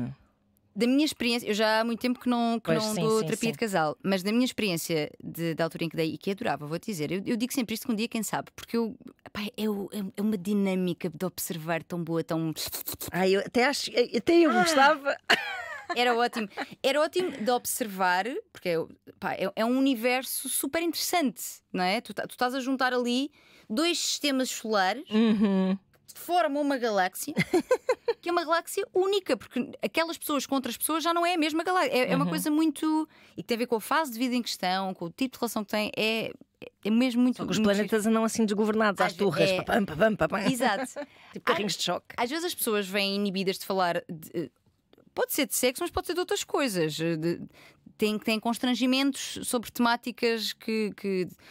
Da minha experiência, eu já há muito tempo que não dou terapia de casal, mas da minha experiência da altura em que dei, e que adorava, vou-te dizer, eu digo sempre isto que um dia, quem sabe, porque é uma dinâmica de observar tão boa, tão... eu até eu gostava. Era ótimo de observar, porque é um universo super interessante, não é? Tu estás a juntar ali 2 sistemas solares. Formam uma galáxia que é uma galáxia única, porque aquelas pessoas com outras pessoas já não é a mesma galáxia. É uma coisa muito. E que tem a ver com a fase de vida em questão, com o tipo de relação que tem. É mesmo muito. Só que os planetas andam assim desgovernados às turras. Exato. Tipo carrinhos de choque. Às vezes as pessoas vêm inibidas de falar. Pode ser de sexo, mas pode ser de outras coisas. Têm constrangimentos sobre temáticas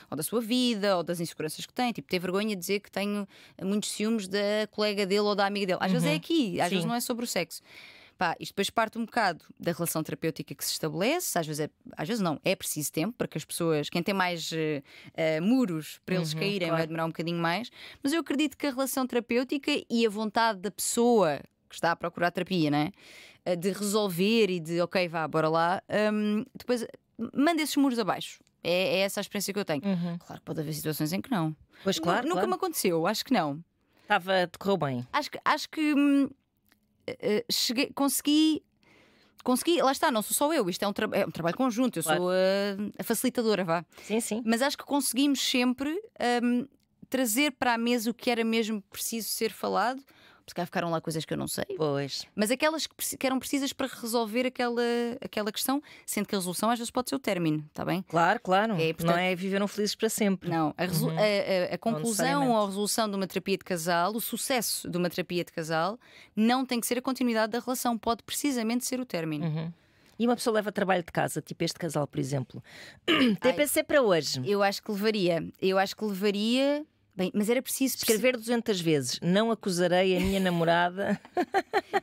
ou da sua vida, ou das inseguranças que têm. Tipo, ter vergonha de dizer que tenho muitos ciúmes da colega dele ou da amiga dele. Às vezes é aqui, às vezes não é sobre o sexo. Isto depois parte um bocado da relação terapêutica que se estabelece. Às vezes não, é preciso tempo para que as pessoas, quem tem mais muros para eles caírem, vai demorar um bocadinho mais. Mas eu acredito que a relação terapêutica e a vontade da pessoa que está a procurar terapia, não é? De resolver e de ok, vá, bora lá, depois manda esses muros abaixo. É essa a experiência que eu tenho. Claro que pode haver situações em que não. Pois claro. Nunca me aconteceu, acho que não. Decorreu bem. Acho que consegui. Lá está, não sou só eu, isto é um trabalho conjunto, eu sou a facilitadora, vá. Sim. Mas acho que conseguimos sempre trazer para a mesa o que era mesmo preciso ser falado. Se calhar ficaram lá coisas que eu não sei. Pois. Mas aquelas que eram precisas para resolver aquela questão, sendo que a resolução às vezes pode ser o término, está bem? Claro. Portanto, não é viveram felizes para sempre. Não, a conclusão ou a resolução de uma terapia de casal, o sucesso de uma terapia de casal, não tem que ser a continuidade da relação, pode precisamente ser o término. E uma pessoa leva trabalho de casa, tipo este casal, por exemplo. TPC para hoje. Eu acho que levaria. Bem, mas era preciso escrever 200 vezes. Não acusarei a minha namorada.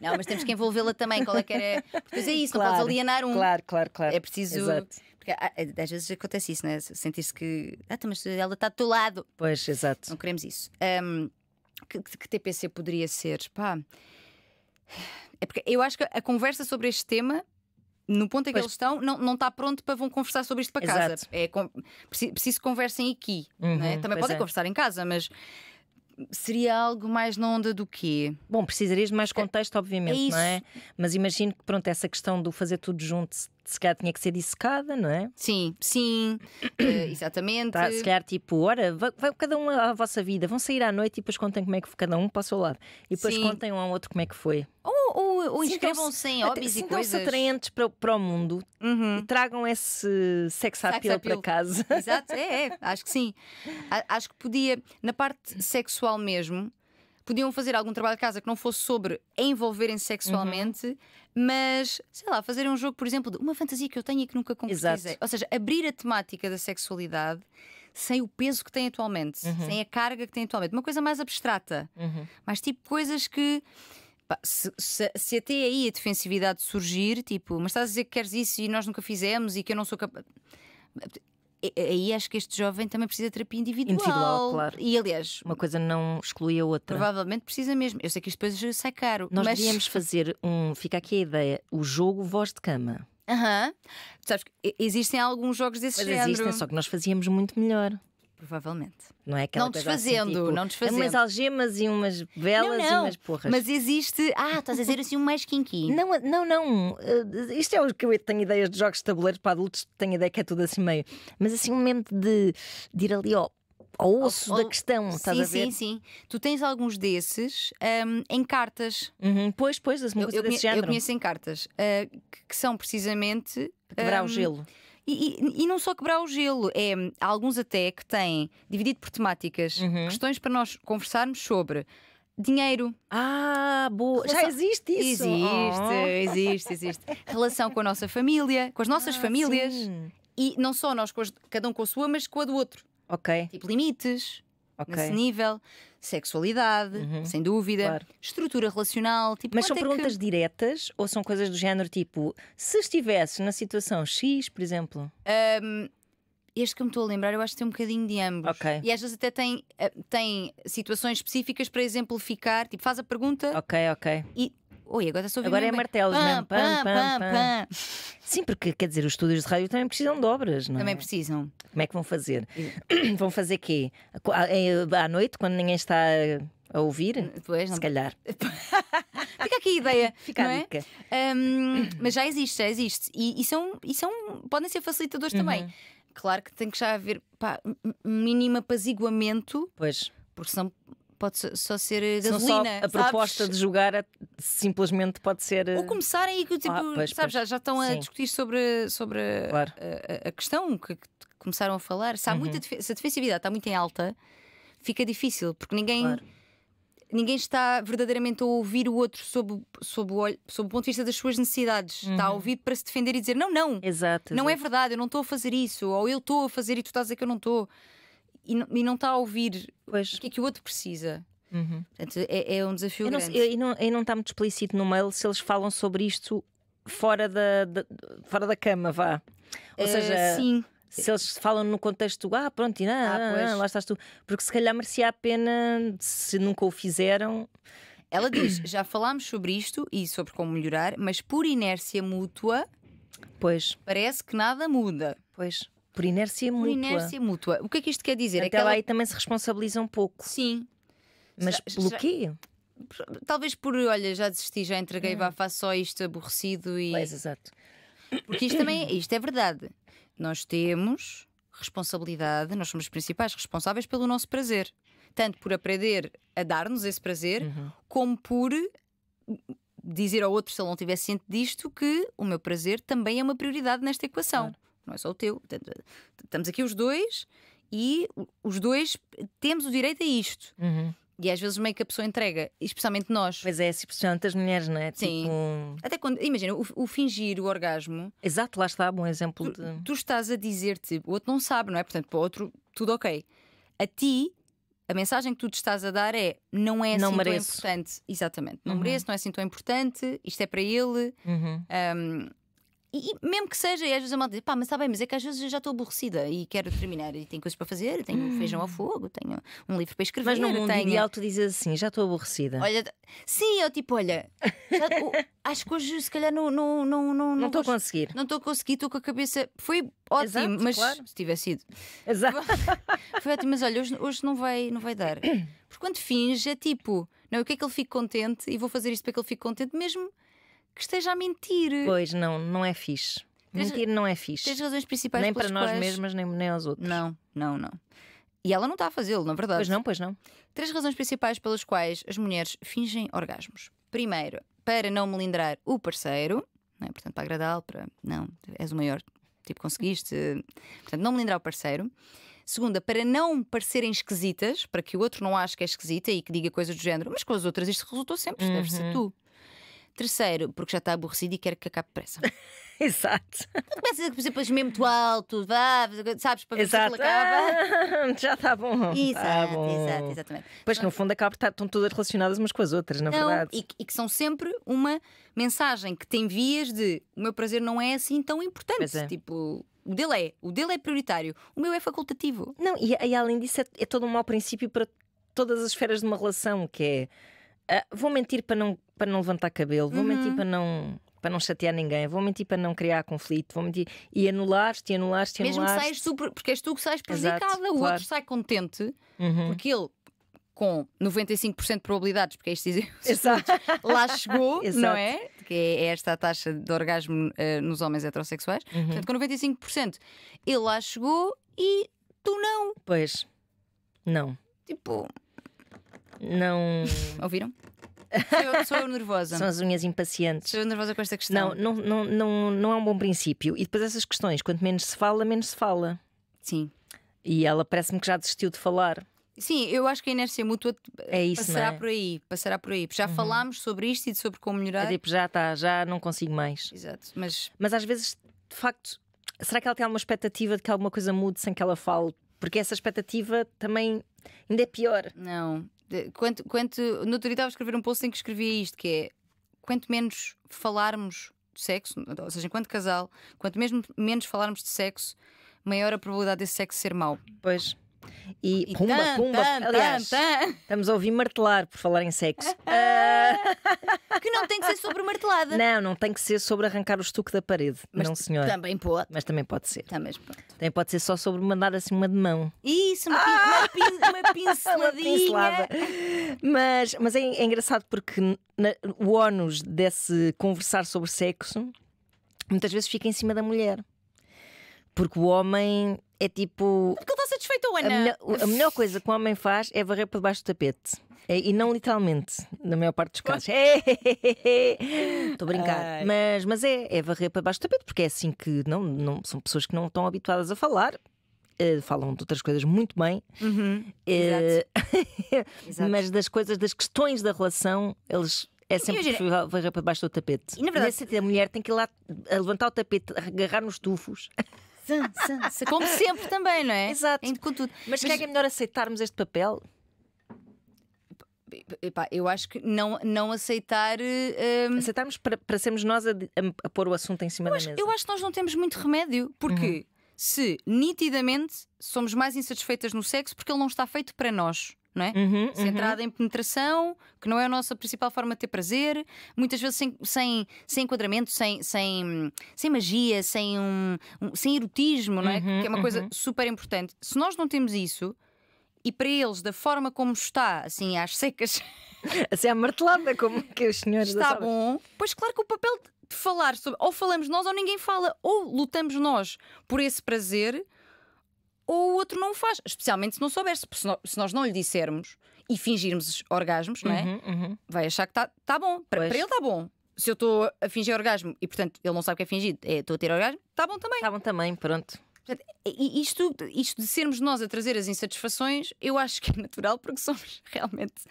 Não, mas temos que envolvê-la também. Qual é que era? Porque é isso, claro, não podes alienar um. Claro. É preciso. Exato. Porque às vezes acontece isso, né? Sentir-se que. Mas ela está do teu lado. Pois, exato. Não queremos isso. Que TPC poderia ser? Pá. É porque eu acho que a conversa sobre este tema, no ponto em que eles estão, não está pronto para vão conversar sobre isto para casa. Preciso que conversem aqui. Não é? Também podem conversar em casa, mas seria algo mais na onda do quê? Bom, precisarias de mais contexto, obviamente, não é? Mas imagino que, pronto, essa questão do fazer tudo junto, se calhar tinha que ser dissecada, não é? Sim, exatamente. Se calhar, tipo, ora, vai cada um à vossa vida, vão sair à noite e depois contem como é que foi cada um para o seu lado. E depois contem um ao outro como é que foi. Ou inscrevam-se em hobbies e coisas. Sintam-se atraentes para o mundo e tragam esse sex appeal para casa. Exato, acho que sim. Acho que podia, na parte sexual mesmo, podiam fazer algum trabalho de casa que não fosse sobre envolverem-se sexualmente, mas, sei lá, fazer um jogo, por exemplo, de uma fantasia que eu tenho e que nunca concretizei. Ou seja, abrir a temática da sexualidade sem o peso que tem atualmente, sem a carga que tem atualmente. Uma coisa mais abstrata. Mas tipo coisas que... Se até aí a defensividade surgir, tipo, mas estás a dizer que queres isso e nós nunca fizemos e que eu não sou capaz. Aí acho que este jovem também precisa de terapia individual. Claro. E aliás, uma coisa não exclui a outra. Provavelmente precisa mesmo. Eu sei que isto depois sai caro. Nós devíamos fazer fica aqui a ideia, o jogo voz de cama. Sabes que existem alguns jogos desse género. Existem, só que nós fazíamos muito melhor. Provavelmente. Não é aquela não desfazendo, assim, tipo, não desfazendo. Umas algemas e umas velas e umas porras. Mas existe. Estás a dizer assim um mais kinky. Não. Isto é o que eu tenho ideias de jogos de tabuleiros para adultos, tenho ideia que é tudo assim meio. Mas assim, um momento de ir ali ao osso da questão, estás a ver? Sim. Tu tens alguns desses em cartas. Pois, uma coisa desse género. Eu conheço em cartas que são precisamente. Para quebrar o gelo. E não só quebrar o gelo, há alguns até que têm, dividido por temáticas, questões para nós conversarmos sobre dinheiro. Boa! Já existe isso? Existe. Relação com a nossa família, com as nossas famílias. Sim. E não só nós, cada um com a sua, mas com a do outro. Ok. Tipo limites, nesse nível. Sexualidade, sem dúvida, claro. Estrutura relacional. Tipo, mas são perguntas diretas ou são coisas do género tipo, se estivesse na situação X, por exemplo? Este que eu me estou a lembrar, eu acho que tem um bocadinho de ambos. Okay. E às vezes até tem situações específicas para exemplificar. Tipo, faz a pergunta. Ok. E. Agora estou a Agora é martelos mesmo. Pam. Sim, porque quer dizer, os estúdios de rádio também precisam de obras, não é? Também precisam. Como é que vão fazer? Vão fazer quê? À noite, quando ninguém está a ouvir? Depois, se calhar. Fica aqui a ideia. Fica a dica. Mas já existe. E podem ser facilitadores também. Claro que tem que já haver um mínimo apaziguamento. Pois. Porque senão pode só ser gasolina. A proposta de jogar simplesmente pode ser. Ou começarem e tipo, já estão a discutir sobre claro. a questão que começaram a falar. Se a defensividade está muito em alta, fica difícil, porque ninguém está verdadeiramente a ouvir o outro sob o ponto de vista das suas necessidades. Está a ouvir para se defender e dizer não. Exato. Não é verdade, eu não estou a fazer isso, ou eu estou a fazer e tu estás a dizer que eu não estou. E não está a ouvir o que é que o outro precisa. Portanto, é um desafio grande. E não está muito explícito no mail se eles falam sobre isto fora da cama, vá. Ou seja, sim. Se eles falam no contexto pronto, lá estás tu. Porque se calhar merecia a pena, se nunca o fizeram. Ela diz, já falámos sobre isto e sobre como melhorar, mas por inércia mútua, parece que nada muda. Pois. Por inércia mútua. O que é que isto quer dizer? Até lá aí também se responsabiliza um pouco. Sim. Mas pelo quê? Talvez por, olha, já desisti, já entreguei, vá, faço só isto aborrecido e. Pois, exato. Porque isto é verdade. Nós temos responsabilidade, nós somos os principais responsáveis pelo nosso prazer. Tanto por aprender a dar-nos esse prazer, como por dizer ao outro, se ele não tivesse ciente disto, que o meu prazer também é uma prioridade nesta equação. Claro. Não é só o teu. Estamos aqui os dois e os dois temos o direito a isto. E às vezes meio que a pessoa entrega, especialmente nós. Pois é, especialmente as mulheres, não é? Sim. Tipo... Até quando, imagina, o fingir o orgasmo. Exato, lá está, bom exemplo. Tu estás a dizer-te, o outro não sabe, não é? Portanto, para o outro, tudo ok. A ti, a mensagem que tu te estás a dar é: não é assim tão importante. Exatamente, não mereço, não é assim tão importante, isto é para ele. E mesmo que seja, e às vezes a malta diz: pá, mas está bem, mas é que às vezes eu já estou aborrecida e quero terminar e tenho coisas para fazer, tenho feijão ao fogo, tenho um livro para escrever. Mas no mundo tenho... ideal tu dizes assim: já estou aborrecida. Olha, sim, eu tipo, olha, acho que hoje se calhar não estou a conseguir. Não estou a conseguir, estou com a cabeça. Foi ótimo, exato, mas claro. se tivesse sido. Exato. Foi ótimo, mas olha, hoje não vai dar. Porque quando finge é tipo, não, eu quero que ele fique contente e vou fazer isto para que ele fique contente, mesmo que esteja a mentir. Pois, não é fixe. Mentir não é fixe. Tens razões principais nem para nós quais... mesmas, nem aos outros. Não. E ela não está a fazê-lo, na verdade. Pois não. 3 razões principais pelas quais as mulheres fingem orgasmos. Primeiro, para não melindrar o parceiro, não é? Portanto, para agradá-lo, para não, és o maior, tipo, conseguiste. Portanto, não melindrar o parceiro. Segunda, para não parecerem esquisitas, para que o outro não ache que é esquisita e que diga coisas do género, mas com as outras isto resultou sempre, deve ser tu. Terceiro, porque já está aborrecido e quer que acabe depressa. Exato. Começas a dizer mesmo muito alto, vá, sabes, para ver se ele acaba. Já está bom. Exatamente. Pois que no fundo acaba estão todas relacionadas umas com as outras, na verdade. E que são sempre uma mensagem que te envias de: o meu prazer não é assim tão importante. É. Tipo, o dele é prioritário, o meu é facultativo. Não, e além disso é todo um mau princípio para todas as esferas de uma relação, que é vou mentir para não levantar cabelo, vou mentir para não chatear ninguém, vou mentir para não criar conflito, vou mentir e anulares-te. Mesmo que sais porque és tu que sais prejudicada. Exato, o claro. outro sai contente porque ele, com 95% de probabilidades, porque é isto dizer, lá chegou, não é? Que é esta a taxa de orgasmo nos homens heterossexuais. Portanto, com 95% ele lá chegou e tu não. Pois, não. Tipo, não. Ouviram? Sou eu nervosa. São as unhas impacientes. Sou eu nervosa com esta questão. Não é um bom princípio. E depois essas questões, quanto menos se fala, menos se fala. Sim. E ela parece-me que já desistiu de falar. Sim, eu acho que a inércia mútua é isso, passará não é? passará por aí. Já falámos sobre isto e sobre como melhorar. É tipo, já não consigo mais. Exato. Mas às vezes, de facto, será que ela tem alguma expectativa de que alguma coisa mude sem que ela fale? Porque essa expectativa também ainda é pior. Não. No outro dia estava a escrever um post em que escrevia isto, que é: quanto menos falarmos de sexo, ou seja, enquanto casal, quanto menos falarmos de sexo, maior a probabilidade desse sexo ser mau. Pois. E pumba. Aliás, estamos a ouvir martelar por falar em sexo. Que não tem que ser sobre martelada. Não tem que ser sobre arrancar o estuque da parede. Mas não, senhora. Também pode. Mas também pode ser. Também pode ser só sobre mandar assim uma de mão. Isso, uma pinceladinha. Uma pincelada. Mas é engraçado porque o ónus desse conversar sobre sexo muitas vezes fica em cima da mulher. Porque o homem é tipo. Porque ele está satisfeito, Ana. A melhor coisa que o homem faz é varrer para debaixo do tapete. E não literalmente, na maior parte dos casos. Estou a brincar. Mas é varrer para debaixo do tapete, porque é assim que não são pessoas que não estão habituadas a falar. Falam de outras coisas muito bem. Exato. Mas das questões da relação, eles. É sempre preferível varrer para debaixo do tapete. E na verdade, a mulher tem que ir lá a levantar o tapete, agarrar nos tufos. Como sempre também, não é? Exato. Com tudo. Mas que é melhor aceitarmos este papel? Epá, eu acho que não aceitar. Aceitarmos para sermos nós a pôr o assunto em cima da mesa. Eu acho que nós não temos muito remédio. Porque se nitidamente somos mais insatisfeitas no sexo, porque ele não está feito para nós. Não é? Centrada em penetração, que não é a nossa principal forma de ter prazer, muitas vezes sem enquadramento, sem magia, sem erotismo, não é? Que é uma coisa super importante. Se nós não temos isso, e para eles, da forma como está, assim às secas, assim à martelada, como que os senhores está bom, pois claro que o papel de falar sobre, ou falamos nós ou ninguém fala, ou lutamos nós por esse prazer, ou o outro não o faz, especialmente se não souber, se nós não lhe dissermos e fingirmos orgasmos, não é? Vai achar que está bom, para ele está bom. Se eu estou a fingir orgasmo e portanto ele não sabe o que é fingido, estou a ter orgasmo, está bom também. Está bom também, pronto. E isto de sermos nós a trazer as insatisfações, eu acho que é natural, porque somos realmente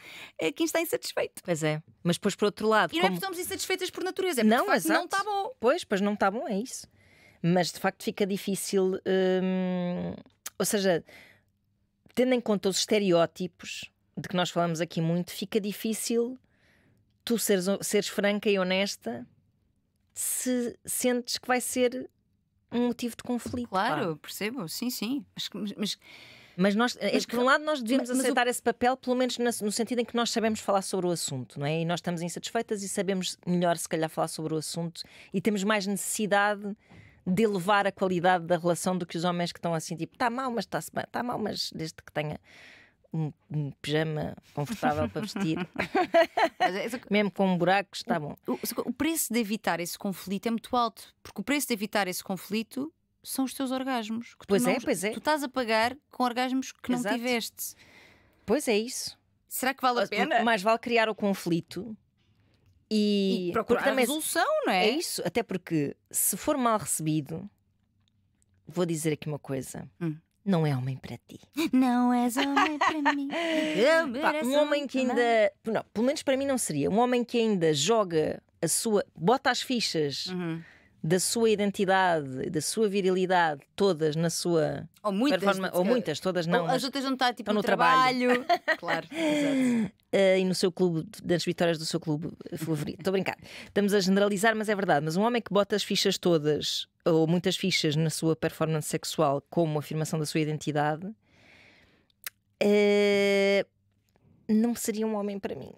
quem está insatisfeito. Pois é, mas depois por outro lado. E não é porque estamos insatisfeitas por natureza, é porque de facto não está bom. Pois não está bom, é isso. Mas de facto fica difícil, ou seja, tendo em conta os estereótipos de que nós falamos aqui muito, fica difícil tu seres franca e honesta se sentes que vai ser um motivo de conflito. Claro, percebo, sim. Mas nós, por um lado, nós devemos aceitar esse papel, pelo menos no sentido em que nós sabemos falar sobre o assunto, não é? E nós estamos insatisfeitas e sabemos melhor, se calhar, falar sobre o assunto e temos mais necessidade de elevar a qualidade da relação do que os homens que estão assim, tipo, está mal, mas está-se bem, está mal, mas desde que tenha um pijama confortável para vestir, mesmo com buracos, está bom. O preço de evitar esse conflito é muito alto, porque o preço de evitar esse conflito são os teus orgasmos. Que pois é. Tu estás a pagar com orgasmos que não tiveste. Pois é isso. Será que vale a pena? Mais vale criar o conflito e procurar a resolução, não é? É isso, até porque se for mal recebido, vou dizer aqui uma coisa. Não é homem para ti. Não és homem para mim. Um homem que ainda... Não, pelo menos para mim não seria. Um homem que ainda joga a sua... Bota as fichas da sua identidade, da sua virilidade, todas na sua... Ou muitas. Ou muitas, todas não. Ou as outras não estão tipo no trabalho. Claro, exato. E no seu clube, das vitórias do seu clube favorito. Estou a brincar. Estamos a generalizar, mas é verdade. Mas um homem que bota as fichas todas, ou muitas fichas, na sua performance sexual como afirmação da sua identidade, não seria um homem para mim.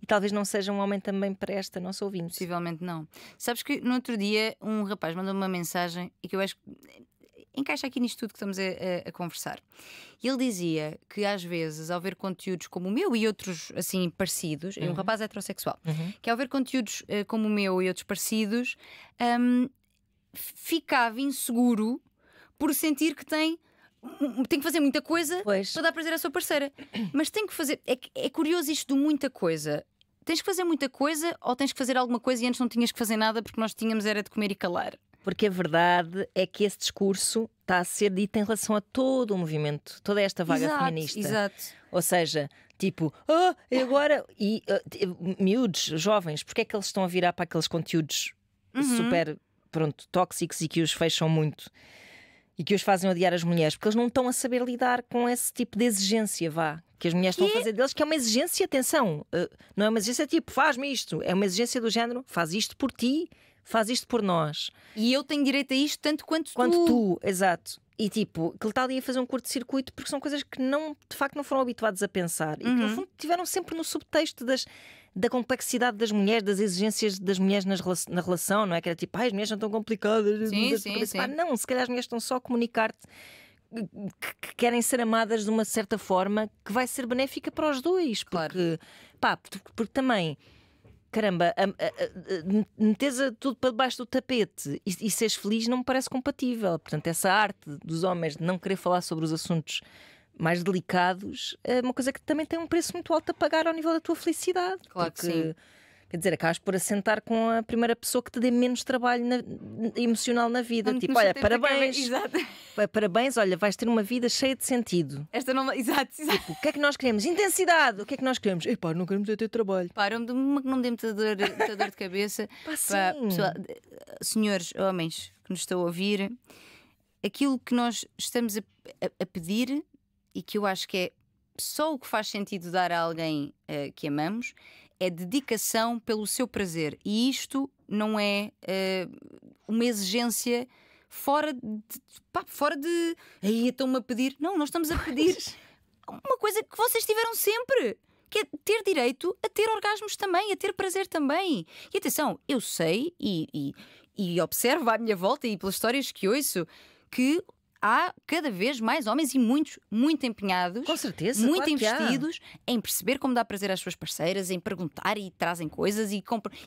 E talvez não seja um homem também para esta nossa ouvinte. Possivelmente não. Sabes que no outro dia um rapaz mandou-me uma mensagem e que eu acho que encaixa aqui nisto tudo que estamos a conversar. E ele dizia que às vezes, ao ver conteúdos como o meu e outros assim parecidos, um rapaz heterossexual, que ao ver conteúdos como o meu e outros parecidos, ficava inseguro por sentir que tem que fazer muita coisa para dar prazer à sua parceira. Mas tem que fazer. É curioso isto de muita coisa. Tens que fazer muita coisa ou tens que fazer alguma coisa e antes não tinhas que fazer nada porque nós tínhamos era de comer e calar? Porque a verdade é que esse discurso está a ser dito em relação a todo o movimento, toda esta vaga feminista. Exato. Ou seja, tipo, e agora? Miúdos, jovens, porque é que eles estão a virar para aqueles conteúdos super, tóxicos e que os fecham muito e que os fazem odiar as mulheres? Porque eles não estão a saber lidar com esse tipo de exigência, que as mulheres estão a fazer deles, que é uma exigência, atenção, não é uma exigência tipo, faz-me isto, é uma exigência do género, faz isto por ti. Faz isto por nós. E eu tenho direito a isto tanto quanto tu. Exato. E tipo, que ele está ali a fazer um curto-circuito porque são coisas que de facto não foram habituados a pensar. E que no fundo estiveram sempre no subtexto da complexidade das mulheres, das exigências das mulheres na relação, não é? Que era tipo, as mulheres são tão complicadas. Sim. Não, se calhar as mulheres estão só a comunicar-te que querem ser amadas de uma certa forma que vai ser benéfica para os dois. Porque, porque também... Caramba, meteres tudo para debaixo do tapete e seres feliz não me parece compatível. Portanto, essa arte dos homens de não querer falar sobre os assuntos mais delicados é uma coisa que também tem um preço muito alto a pagar ao nível da tua felicidade. Claro que sim. Quer dizer, acabas por assentar com a primeira pessoa que te dê menos trabalho emocional na vida. Tipo, olha, parabéns. Parabéns, olha, vais ter uma vida cheia de sentido. Esta não... Exato. Tipo, o que é que nós queremos? Intensidade. O que é que nós queremos? Não queremos ter trabalho. Não me dê muita dor de cabeça. Pessoal, senhores, homens que nos estão a ouvir, aquilo que nós estamos a pedir e que eu acho que é só o que faz sentido dar a alguém que amamos é dedicação pelo seu prazer. E isto não é uma exigência fora de aí estão-me a pedir. Não, nós estamos a pedir uma coisa que vocês tiveram sempre, que é ter direito a ter orgasmos também, a ter prazer também. E atenção, eu sei e observo à minha volta e pelas histórias que ouço que há cada vez mais homens e muitos muito empenhados, com certeza, muito claro investidos em perceber como dar prazer às suas parceiras, em perguntar e trazem coisas e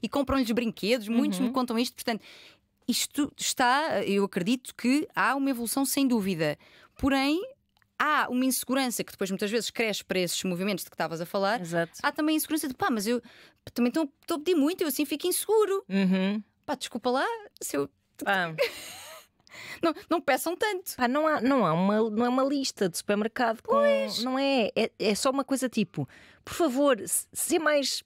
compram-lhes brinquedos. Muitos me contam isto, portanto, isto está, eu acredito que há uma evolução sem dúvida, porém há uma insegurança que depois muitas vezes cresce para esses movimentos de que estavas a falar. Exato. Há também a insegurança de mas eu também estou a pedir muito, eu assim fico inseguro. Desculpa lá, se eu... Não peçam tanto. Não é uma lista de supermercado com... Não é. É só uma coisa tipo, por favor, ser mais...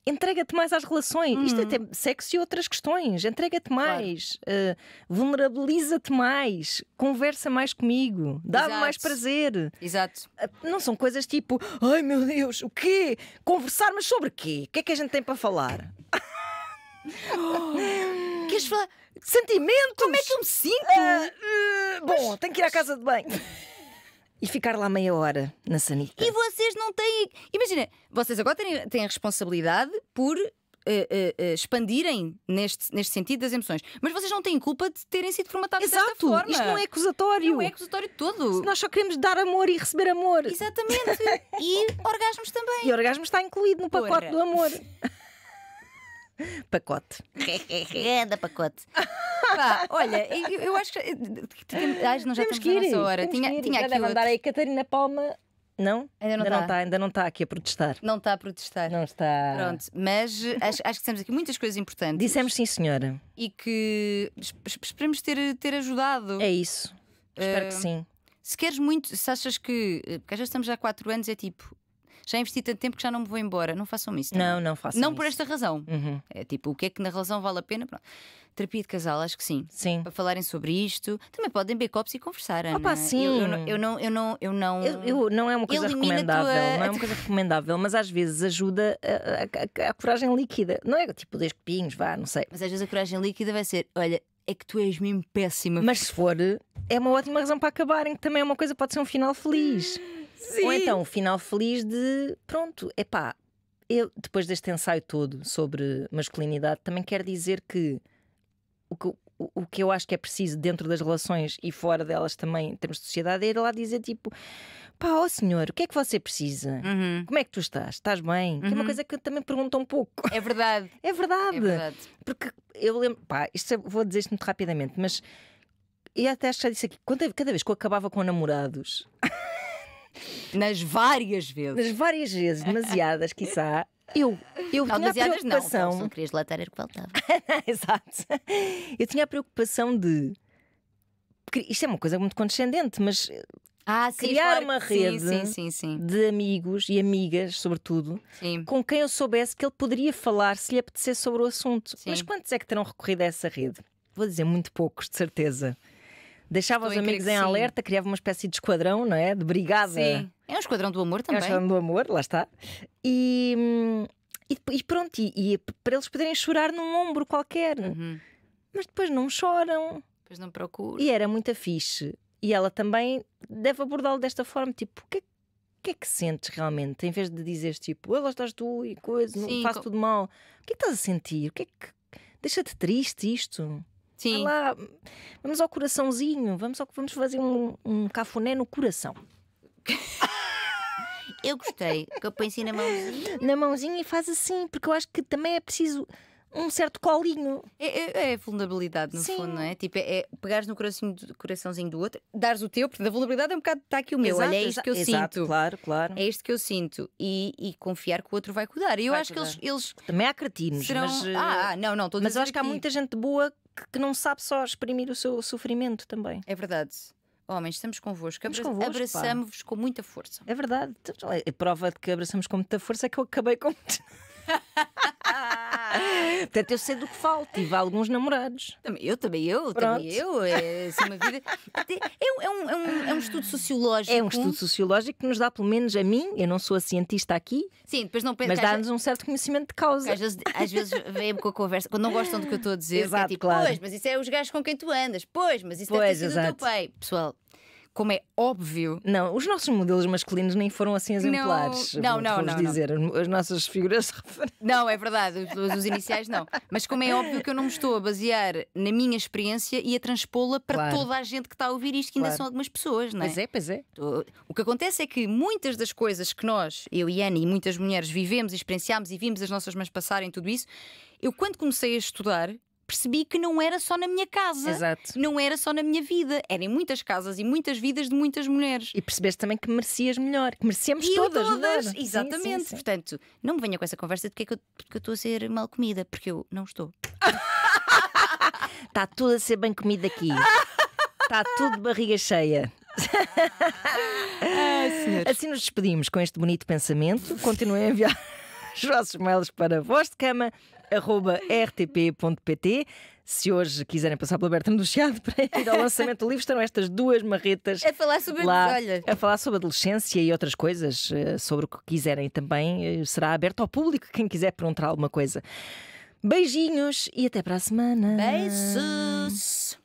Entrega-te mais às relações. Isto até sexo e outras questões. Entrega-te mais, vulnerabiliza-te mais, conversa mais comigo, dá-me mais prazer. Exato. Não são coisas tipo, ai meu Deus, o quê? Conversar, mas sobre quê? O que é que a gente tem para falar? Queres falar? Sentimentos? Como é que eu me sinto? Bom, tenho que ir à casa de banho. E ficar lá meia hora na sanita. E vocês não têm... Imagina, vocês agora têm a responsabilidade por expandirem neste sentido das emoções. Mas vocês não têm culpa de terem sido formatados desta forma. Isto não é acusatório. Não é acusatório todo. Nós só queremos dar amor e receber amor. Exatamente. E orgasmos também. E orgasmo está incluído no pacote do amor. Pacote. Grande pacote. Olha, eu acho que. Nós já temos estamos que ir, nessa hora. Tinha aqui deve andar aí Catarina Palma. Não? Ainda não está aqui a protestar. Não está a protestar. Não está. Pronto, mas acho que temos aqui muitas coisas importantes. Dissemos sim, senhora. E que esperemos ter ajudado. É isso. Espero que sim. Se queres muito, se achas que. Porque às vezes estamos já há 4 anos, é tipo. Já investi tanto tempo que já não me vou embora. Não façam isso. Não façam não isso. por esta razão. É tipo, o que é que na relação vale a pena? Pronto. Terapia de casal, acho que sim. Sim. Para falarem sobre isto. Também podem beber copos e conversar, Ana. Opa, sim. Eu não. Não é uma coisa recomendável. Não é uma coisa recomendável, mas às vezes ajuda a coragem líquida. Não é tipo 10 copinhos, vá, não sei. Mas às vezes a coragem líquida vai ser: olha, é que tu és mesmo péssima. Mas se for, é uma ótima razão para acabarem, que também é uma coisa, pode ser um final feliz. Sim. Ou então um final feliz de pronto, eu depois deste ensaio todo sobre masculinidade também quero dizer que o que eu acho que é preciso dentro das relações e fora delas também em termos de sociedade é ir lá dizer tipo, ó senhor, o que é que você precisa? Como é que tu estás? Estás bem? Que é uma coisa que eu também pergunto um pouco. É verdade. É verdade. É verdade. Porque eu lembro, vou dizer isto muito rapidamente, mas eu até acho que já disse aqui, cada vez que eu acabava com namorados nas várias vezes, demasiadas, quiçá, eu tinha a preocupação. Não querias latar, era o que faltava. Exato. Eu tinha a preocupação de. Isto é uma coisa muito condescendente, mas criar uma rede de amigos e amigas, sobretudo, com quem eu soubesse que ele poderia falar se lhe apetecesse sobre o assunto. Sim. Mas quantos é que terão recorrido a essa rede? Vou dizer muito poucos, de certeza. Deixava os amigos em alerta, criava uma espécie de esquadrão, não é? De brigada. Sim. É um esquadrão do amor também. É um esquadrão do amor, lá está. E pronto, e para eles poderem chorar num ombro qualquer. Mas depois não choram. Depois não procuram. E era muito fixe. E ela também deve abordá-lo desta forma, tipo, o que é que sentes realmente? Em vez de dizeres tipo, lá estás tu e coisa, não faço tudo mal. O que é que estás a sentir? O que é que deixa-te triste isto? Sim. Vai lá, vamos ao coraçãozinho, vamos fazer um cafuné no coração. Eu gostei, que eu ponho assim na mãozinha. Na mãozinha e faz assim, porque eu acho que também é preciso um certo colinho. É vulnerabilidade, no fundo, não é? Tipo, pegares no coraçãozinho do outro, dares o teu, porque da vulnerabilidade é um bocado, está aqui o meu. Olha, é isto que eu sinto. Claro. É isto que eu sinto. E confiar que o outro vai cuidar. E eu acho que eles. Também há cretinos, serão... mas. Não, mas eu acho que há muita gente boa que não sabe só exprimir o seu sofrimento também. É verdade. Homens, estamos convosco. Abraçamos-vos com muita força. É verdade. A prova de que abraçamos com muita força é que eu acabei com. Portanto, eu sei do que falo. Tive alguns namorados. Também eu. É assim, uma vida. É um estudo sociológico. É um estudo sociológico que nos dá, pelo menos a mim, eu não sou a cientista aqui. Sim, depois não penso. Mas dá-nos um certo conhecimento de causa. Às vezes vem-me com a conversa, quando não gostam do que eu estou a dizer, exato, é tipo, claro. Pois, mas isso é os gajos com quem tu andas, pois, mas isso deve ter sido o teu pai. Pessoal, como é óbvio. Não, os nossos modelos masculinos nem foram assim exemplares. Não. Dizer, as nossas figuras de referência. Não, é verdade, os iniciais não. Mas como é óbvio que eu não me estou a basear na minha experiência e a transpô-la para toda a gente que está a ouvir isto, que ainda são algumas pessoas, não é? Pois é. O que acontece é que muitas das coisas que nós, eu e Ana e muitas mulheres, vivemos e experienciámos e vimos as nossas mães passarem tudo isso, eu quando comecei a estudar percebi que não era só na minha casa. Exato. Não era só na minha vida. Era em muitas casas e muitas vidas de muitas mulheres. E percebeste também que merecias melhor. Que merecemos todas. Exatamente. Sim. Portanto, não me venha com essa conversa de que eu estou a ser mal comida, porque eu não estou. Está tudo a ser bem comido aqui. Está tudo de barriga cheia. Assim nos despedimos com este bonito pensamento. Continuem a enviar os vossos mails para voztecama@rtp.pt. Se hoje quiserem passar pela Bertrand do Chiado para ir ao lançamento do livro, estarão estas duas marretas a falar sobre a falar sobre adolescência e outras coisas, sobre o que quiserem também. Será aberto ao público, quem quiser perguntar alguma coisa. Beijinhos e até para a semana. Beijos.